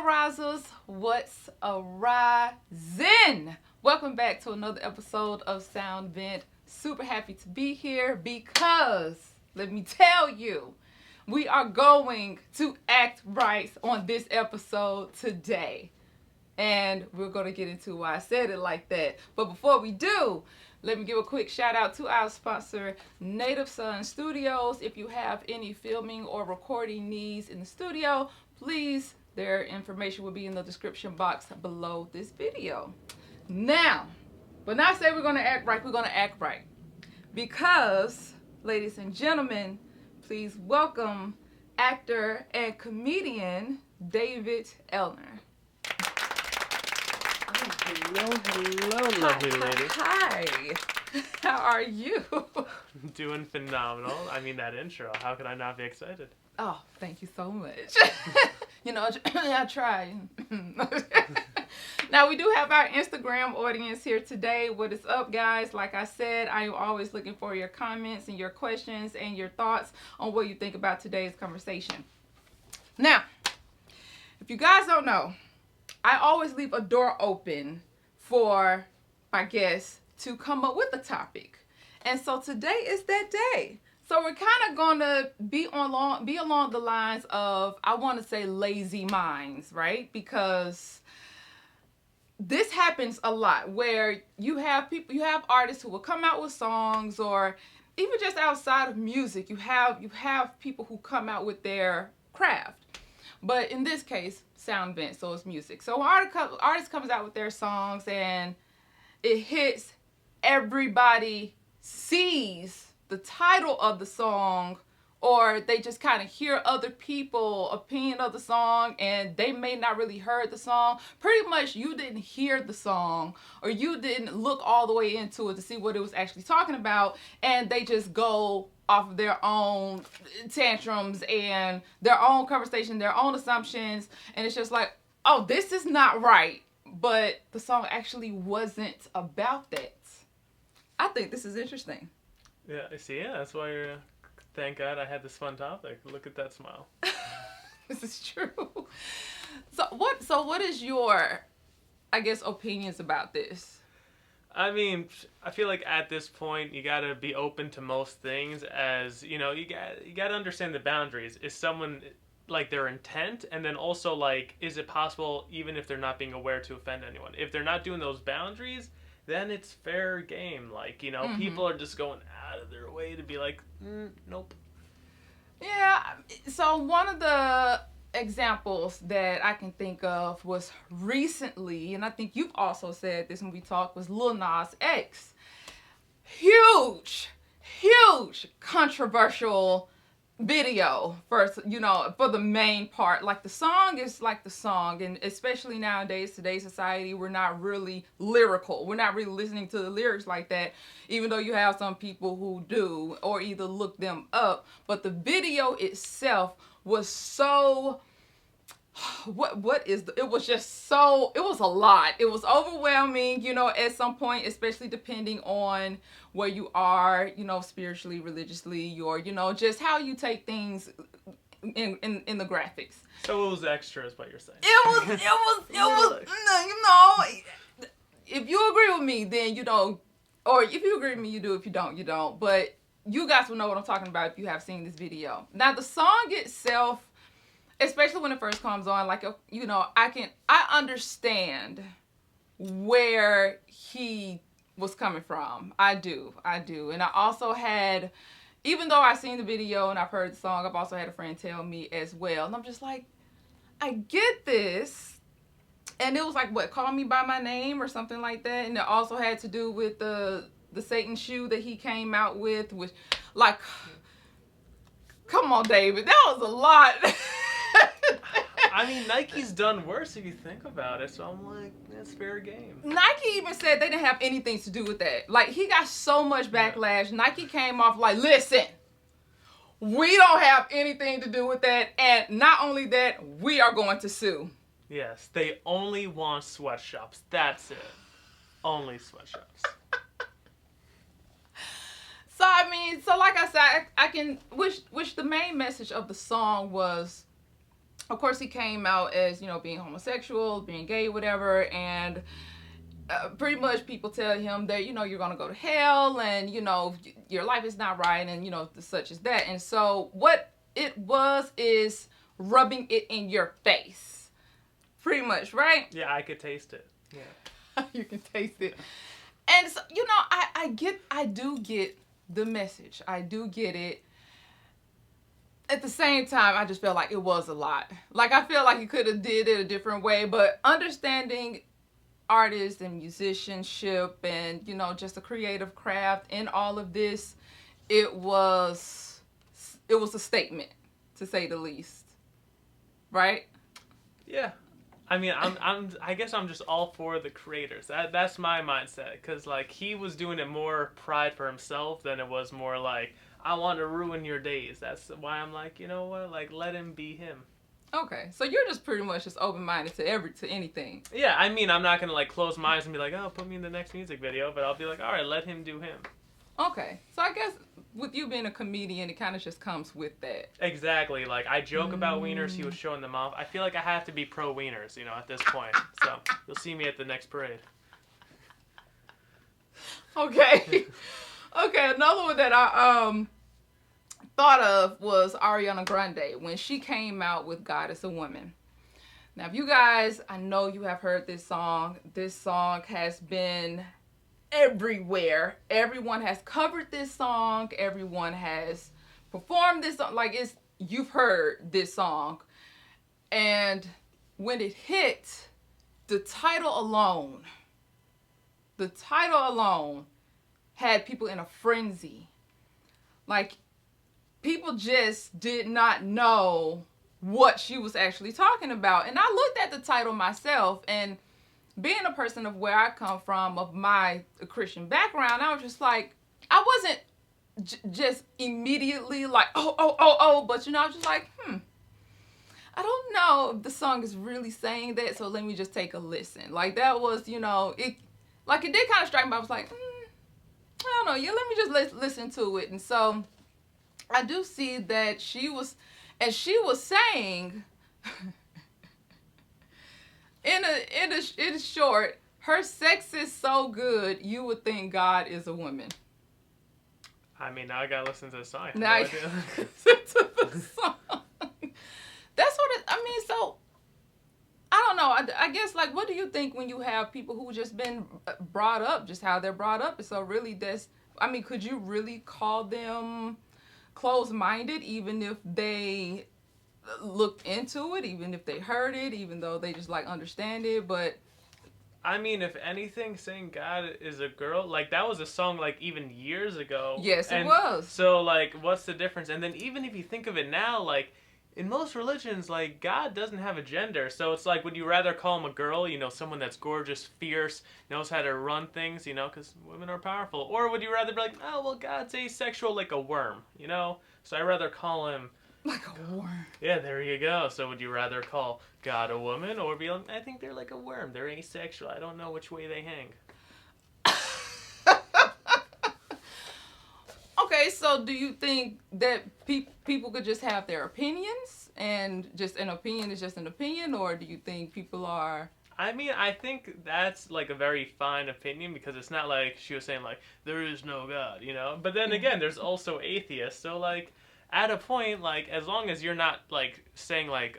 risers, what's a rising? Welcome back to another episode of Sound Vent. Super happy to be here because, let me tell you, we are going to act right on this episode today. And we're going to get into why I said it like that. But before we do, let me give a quick shout out to our sponsor, Native Sun Studios. If you have any filming or recording needs in the studio, please, their information will be in the description box below this video. Now, when I say we're going to act right, we're going to act right. Because, ladies and gentlemen, please welcome actor and comedian David Ellner. Hello, lovely lady. Hi. How are you? Doing phenomenal. I mean, that intro. How could I not be excited? Oh, thank you so much. I try. Now, we do have our Instagram audience here today. What is up, guys? Like I said, I am always looking for your comments and your questions and your thoughts on what you think about today's conversation. Now, if you guys don't know, I always leave a door open for my guests to come up with a topic. And so today is that day. So we're kind of going to be along the lines of, I want to say, lazy minds, right? Because this happens a lot where you have artists who will come out with songs, or even just outside of music, you have people who come out with their craft. But in this case, sound vent, so it's music. So artist comes out with their songs and it hits, everybody sees the title of the song, or they just kind of hear other people's opinion of the song and they may not really heard the song. Pretty much you didn't hear the song, or you didn't look all the way into it to see what it was actually talking about, and they just go off of their own tantrums and their own conversation, their own assumptions, and it's just like, oh, this is not right. But the song actually wasn't about that. I think this is interesting. Yeah, that's why thank God I had this fun topic. Look at that smile. This is true. So what is your, I guess, opinions about this? I mean, I feel like at this point you gotta be open to most things, as you know. You gotta understand the boundaries. Is someone like their intent, and then also like, is it possible even if they're not being aware to offend anyone? If they're not doing those boundaries, then it's fair game. Like, you know, Mm-hmm. people are just going out of their way to be like, nope. Yeah. So one of the examples that I can think of was recently, and I think you've also said this when we talked, was Lil Nas X. Huge controversial video for the main part. Like, the song is like the song, and especially nowadays, today's society, we're not really lyrical. We're not really listening to the lyrics like that, even though you have some people who do, or either look them up. But the video itself was so, it was a lot. It was overwhelming, at some point, especially depending on where you are, spiritually, religiously, or, just how you take things in the graphics. So it was extra, is what you're saying. It was, if you agree with me, then you don't, or if you agree with me, you do. If you don't, you don't. But you guys will know what I'm talking about if you have seen this video. Now, the song itself, especially when it first comes on, like, I understand where he was coming from. I do. And I also had, even though I've seen the video and I've heard the song, I've also had a friend tell me as well. And I'm just like, I get this. And it was like, what, Call Me By My Name or something like that. And it also had to do with the Satan shoe that he came out with, which, like, come on, David, that was a lot. I mean, Nike's done worse if you think about it, so I'm like, that's fair game. Nike even said they didn't have anything to do with that. Like, he got so much backlash. Yeah. Nike came off like, listen, we don't have anything to do with that, and not only that, we are going to sue. Yes, they only want sweatshops. That's it. Only sweatshops. So, I mean, like I said, I can, which the main message of the song was, of course, he came out as, being homosexual, being gay, whatever, and pretty much people tell him that, you're going to go to hell, and, your life is not right, and, such as that. And so what it was is rubbing it in your face. Pretty much, right? Yeah, I could taste it. Yeah. You can taste it. And so, I do get the message. I do get it. At the same time, I just felt like it was a lot. Like, I feel like he could have did it a different way, but understanding artists and musicianship and, just a creative craft in all of this, it was a statement, to say the least. Right? Yeah. I mean, I guess I'm just all for the creators. That's my mindset, because like he was doing it more pride for himself than it was more like I want to ruin your days. That's why I'm like, you know what? Like, let him be him. Okay, so you're just pretty much just open-minded to anything. Yeah, I mean, I'm not gonna like close my eyes and be like, oh, put me in the next music video, but I'll be like, all right, let him do him. Okay, so I guess with you being a comedian, it kind of just comes with that. Exactly. Like, I joke about wieners. He was showing them off. I feel like I have to be pro wieners, at this point. So you'll see me at the next parade. Okay. Okay, another one that I thought of was Ariana Grande when she came out with God is a Woman. Now, if you guys, I know you have heard this song. This song has been everywhere. Everyone has covered this song. Everyone has performed this song. Like, you've heard this song. And when it hit, the title alone had people in a frenzy. Like, people just did not know what she was actually talking about. And I looked at the title myself, and being a person of where I come from, of my Christian background, I was just like, I wasn't just immediately like, oh, but I was just like, I don't know if the song is really saying that, so let me just take a listen. Like, that was, it did kind of strike me. I was like, I don't know, yeah, let me just listen to it. And so I do see that she was saying, in short, her sex is so good, you would think God is a woman. I mean, now I gotta listen to the song. Now I gotta listen to the song. That's what so, I don't know. I guess, like, what do you think when you have people who just been brought up, just how they're brought up? So really, could you really call them closed-minded, even if they looked into it, even if they heard it, even though they just, like, understand it? But I mean, if anything, saying God is a girl, like, that was a song, like, even years ago. Yes, it was. So, like, what's the difference? And then even if you think of it now, like, in most religions, like, God doesn't have a gender. So it's like, would you rather call him a girl, someone that's gorgeous, fierce, knows how to run things, because women are powerful? Or would you rather be like, oh, well, God's asexual like a worm, So I'd rather call him... Like a worm. Yeah, there you go. So would you rather call God a woman, or be like, I think they're like a worm. They're asexual. I don't know which way they hang. Okay, so do you think that people could just have their opinions, and just an opinion is just an opinion, or do you think people are... I mean, I think that's, like, a very fine opinion, because it's not like she was saying, like, there is no God, But then again, there's also atheists, so, like, at a point, like, as long as you're not, like, saying, like,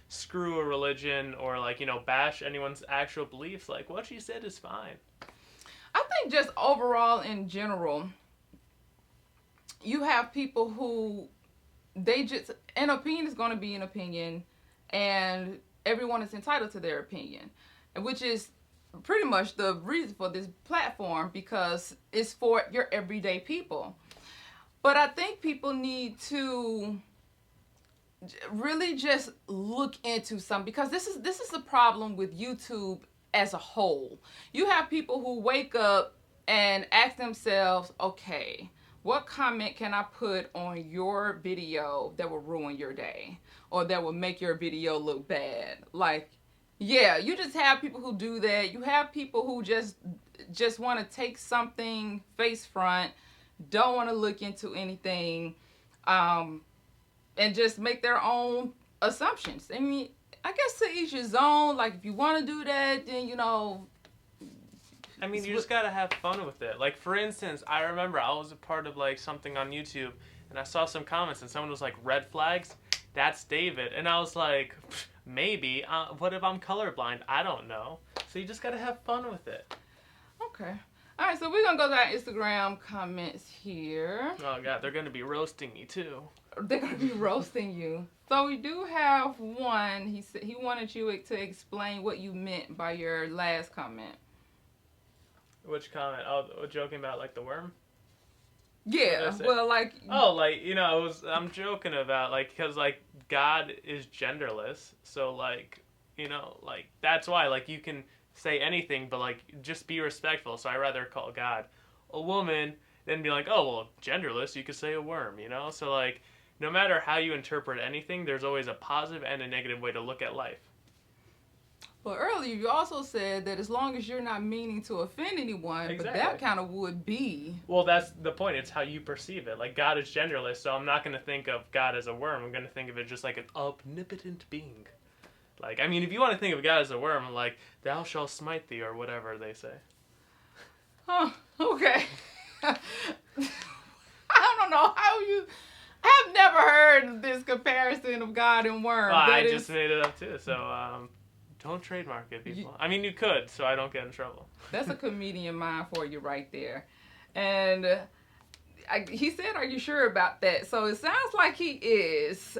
screw a religion, or, like, bash anyone's actual beliefs, like, what she said is fine. I think just overall, in general, you have people who, an opinion is going to be an opinion, and everyone is entitled to their opinion, which is pretty much the reason for this platform, because it's for your everyday people. But I think people need to really just look into something, because this is the problem with YouTube as a whole. You have people who wake up and ask themselves, okay, what comment can I put on your video that will ruin your day, or that will make your video look bad? Like, yeah, you just have people who do that. You have people who just want to take something face front, don't want to look into anything, and just make their own assumptions. I mean, I guess to each his own. Like, if you want to do that, then, I mean, you just gotta have fun with it. Like, for instance, I remember I was a part of like something on YouTube, and I saw some comments, and someone was like, "Red flags, that's David," and I was like, maybe. What if I'm colorblind? I don't know. So you just gotta have fun with it. Okay. All right, so we're going to go to our Instagram comments here. Oh, God, they're going to be roasting me, too. They're going to be roasting you. So we do have one. He said he wanted you to explain what you meant by your last comment. Which comment? Oh, joking about, like, the worm? Yeah, well, like... Oh, like, I'm joking about, like, because, like, God is genderless. So, like, like, that's why, like, you can say anything, but, like, just be respectful. So I rather call God a woman than be like, oh, well, genderless, you could say a worm, So, like, no matter how you interpret anything, there's always a positive and a negative way to look at life. Well, earlier you also said that as long as you're not meaning to offend anyone, Exactly. But that kind of would be. Well, that's the point. It's how you perceive it. Like, God is genderless, so I'm not going to think of God as a worm. I'm going to think of it just like an omnipotent being. Like, I mean, if you want to think of God as a worm, like, thou shalt smite thee, or whatever they say. Oh, okay. I don't know how you... I've never heard this comparison of God and worm. Well, I just made it up, too, so, don't trademark it, people. I mean, you could, so I don't get in trouble. That's a comedian mind for you right there. And he said, are you sure about that? So it sounds like he is.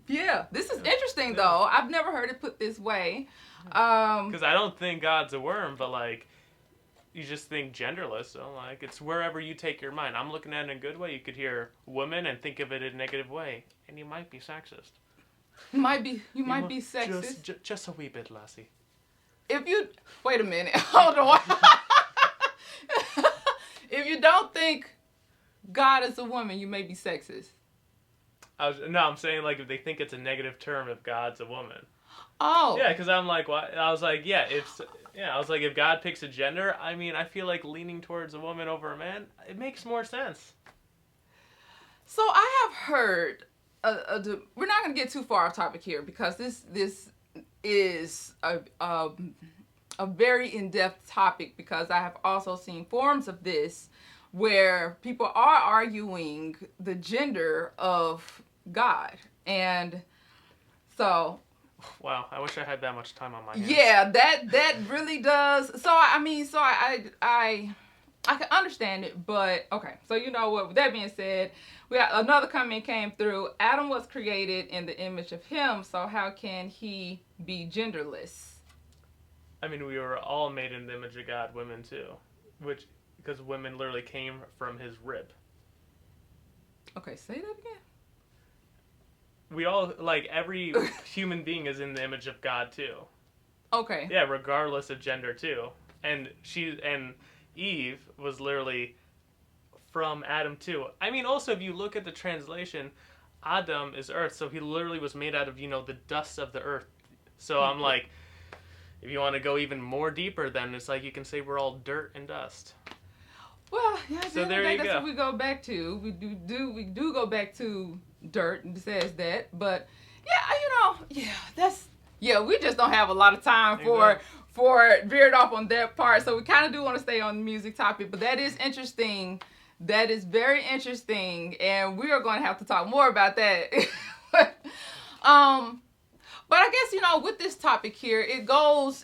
Yeah, this is interesting, though. I've never heard it put this way. Because I don't think God's a worm, but, like, you just think genderless. So, like, it's wherever you take your mind. I'm looking at it in a good way. You could hear woman and think of it in a negative way. And you might be sexist. You might be sexist. Just a wee bit, lassie. Wait a minute. Hold on. If you don't think God is a woman, you may be sexist. I'm saying, like, if they think it's a negative term if God's a woman. Oh. Yeah, because I'm like, what? I was like, if God picks a gender, I mean, I feel like leaning towards a woman over a man, it makes more sense. So I have heard, we're not going to get too far off topic here because this is a very in-depth topic, because I have also seen forums of this where people are arguing the gender of God. And so... Wow, I wish I had that much time on my hands. Yeah, that really does. So I can understand it, but okay. So you know what? With that being said, we got another comment came through. Adam was created in the image of him, so how can he be genderless? I mean, we were all made in the image of God, women too, because women literally came from his rib. Okay, say that again. We all, like, every human being is in the image of God too. Okay. Yeah, regardless of gender too. And Eve was literally from Adam too. I mean, also, if you look at the translation, Adam is earth, so he literally was made out of, the dust of the earth. So I'm like, if you want to go even more deeper, then it's like you can say we're all dirt and dust. Well, yeah, so there you that's go. what we go back to. We do go back to dirt, and it says that. But we just don't have a lot of time for veered off on that part. So we kind of do want to stay on the music topic, but that is interesting. That is very interesting, and we are going to have to talk more about that. But I guess, with this topic here, it goes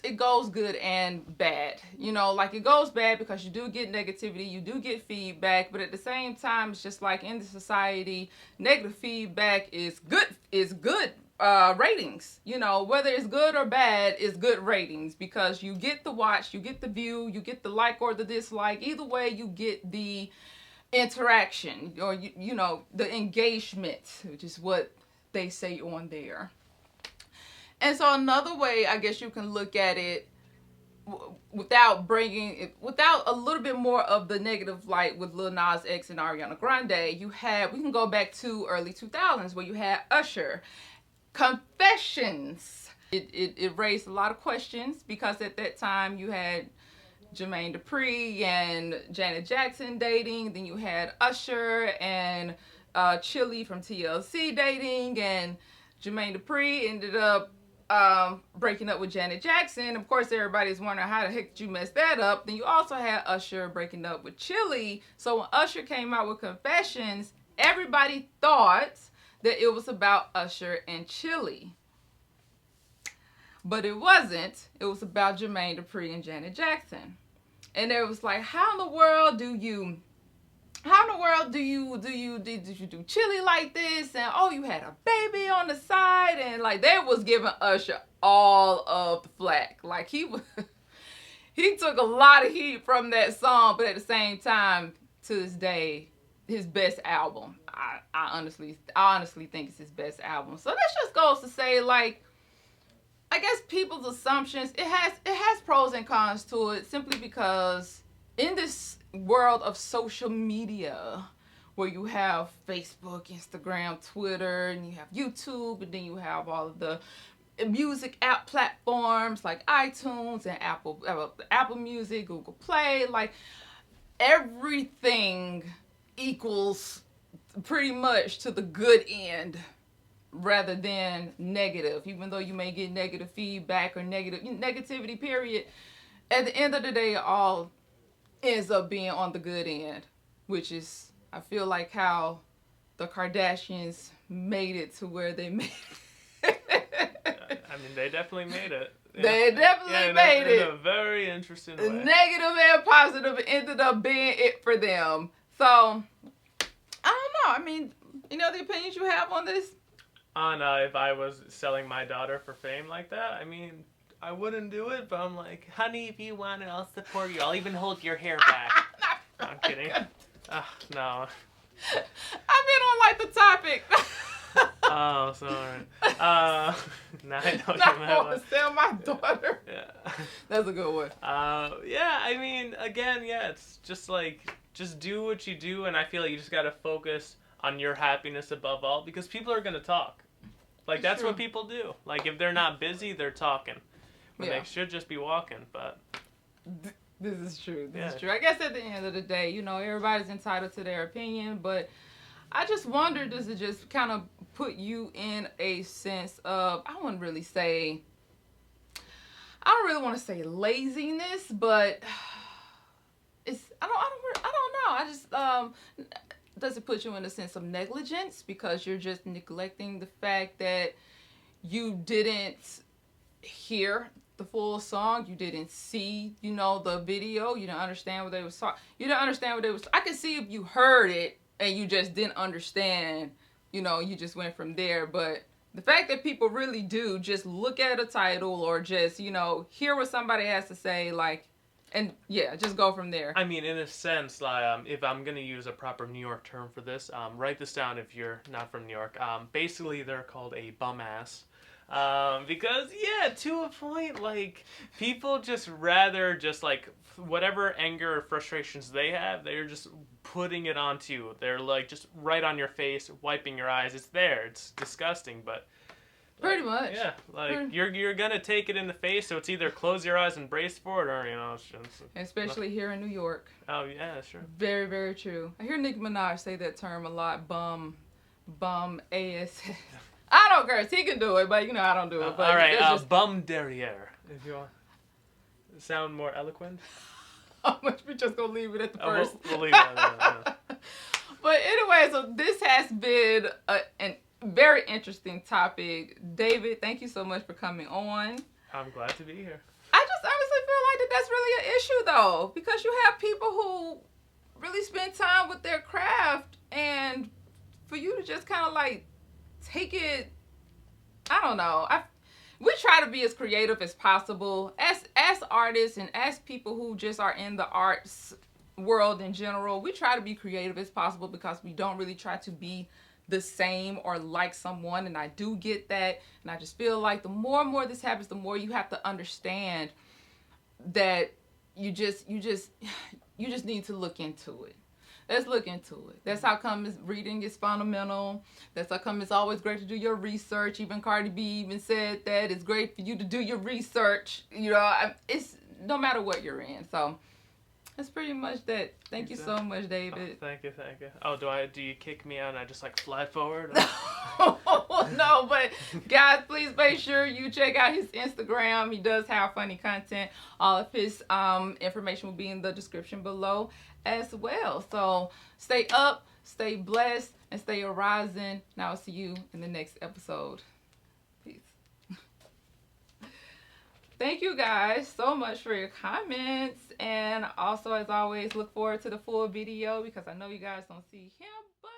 good and bad. Like, it goes bad because you do get negativity, you do get feedback, but at the same time, it's just like in the society, negative feedback is good ratings. Whether it's good or bad, it's good ratings, because you get the watch, you get the view, you get the like or the dislike. Either way, you get the interaction, or, the engagement, which is what they say on there. And so another way, I guess you can look at it without a little bit more of the negative light with Lil Nas X and Ariana Grande, we can go back to early 2000s where you had Usher. Confessions. It raised a lot of questions, because at that time you had Jermaine Dupri and Janet Jackson dating. Then you had Usher and Chili from TLC dating, and Jermaine Dupri ended up breaking up with Janet Jackson. Of course, everybody's wondering how the heck did you mess that up. Then you also had Usher breaking up with Chili. So when Usher came out with Confessions, everybody thought that it was about Usher and Chili. But it wasn't. It was about Jermaine Dupri and Janet Jackson. And it was like, how in the world did you do Chili like this? And oh, you had a baby on the side, and like they was giving Usher all of the flack. Like he took a lot of heat from that song, but at the same time, to this day, his best album. I honestly think it's his best album. So that just goes to say, like, I guess people's assumptions, it has pros and cons to it, simply because in this world of social media where you have Facebook, Instagram, Twitter, and you have YouTube, and then you have all of the music app platforms like iTunes and Apple Music, Google Play, like everything equals pretty much to the good end rather than negative. Even though you may get negative feedback or negativity period, at the end of the day, it all ends up being on the good end, which is, I feel like, how the Kardashians made it to where they made it. I mean, they definitely made it. Yeah. They definitely made it. In a very interesting way. Negative and positive ended up being it for them. So, I don't know. I mean, any other opinions you have on this? On if I was selling my daughter for fame like that, I mean, I wouldn't do it, but I'm like, honey, if you want it, I'll support you. I'll even hold your hair back. No, I'm kidding. No. I've been on like the topic. Oh, sorry. Now I know what you meant. I want to sell my daughter. Yeah. That's a good one. Yeah, I mean, again, yeah, it's just like, just do what you do, and I feel like you just gotta focus on your happiness above all, because people are gonna talk. Like, that's what people do. Like, if they're not busy, they're talking. When they should just be walking, but... This is true. This is true. I guess at the end of the day, you know, everybody's entitled to their opinion, but I just wonder, does it just kind of put you in a sense of, I don't really want to say laziness, but I don't know. I just, does it put you in a sense of negligence because you're just neglecting the fact that you didn't hear the full song, you didn't see, you know, the video, you didn't understand what they was talking, you didn't understand what they was, I can see if you heard it and you just didn't understand, you know, you just went from there. But the fact that people really do just look at a title or just, you know, hear what somebody has to say, like, and yeah, just go from there. I mean, in a sense, like, if I'm going to use a proper New York term for this, write this down if you're not from New York. Basically, they're called a bum ass. Because, yeah, to a point, like, people just rather just, like, whatever anger or frustrations they have, they're just putting it onto you. They're, like, just right on your face, wiping your eyes. It's there. It's disgusting, but... Pretty much. Yeah, like, you're gonna take it in the face, so it's either close your eyes and brace for it, or, you know, it's just... Especially here in New York. Oh, yeah, sure. Very, very true. I hear Nicki Minaj say that term a lot, bum, ass. I don't curse. He can do it, but, you know, I don't do it. But all right, just... bum derriere, if you want. Sound more eloquent? How much we just gonna leave it at the first? We'll leave it at that. Yeah. But anyway, so this has been an very interesting topic. David, thank you so much for coming on. I'm glad to be here. I just honestly feel like that's really an issue, though, because you have people who really spend time with their craft, and for you to just kind of like take it, I don't know. We try to be as creative as possible as artists and as people who just are in the arts world in general. We try to be creative as possible because we don't really try to be the same or like someone, and I do get that, and I just feel like the more and more this happens, the more you have to understand that you just need to look into it. Let's look into it. That's how come reading is fundamental. That's how come it's always great to do your research. Even Cardi B even said that it's great for you to do your research. You know, it's no matter what you're in. So That's pretty much that. Thank you so much, David. Oh, thank you. Oh, do you kick me out and I just like fly forward? No, but guys, please make sure you check out his Instagram. He does have funny content. All of his information will be in the description below as well. So stay up, stay blessed, and stay arising. And I'll see you in the next episode. Peace. Thank you guys so much for your comments. And also, as always, look forward to the full video because I know you guys don't see him. But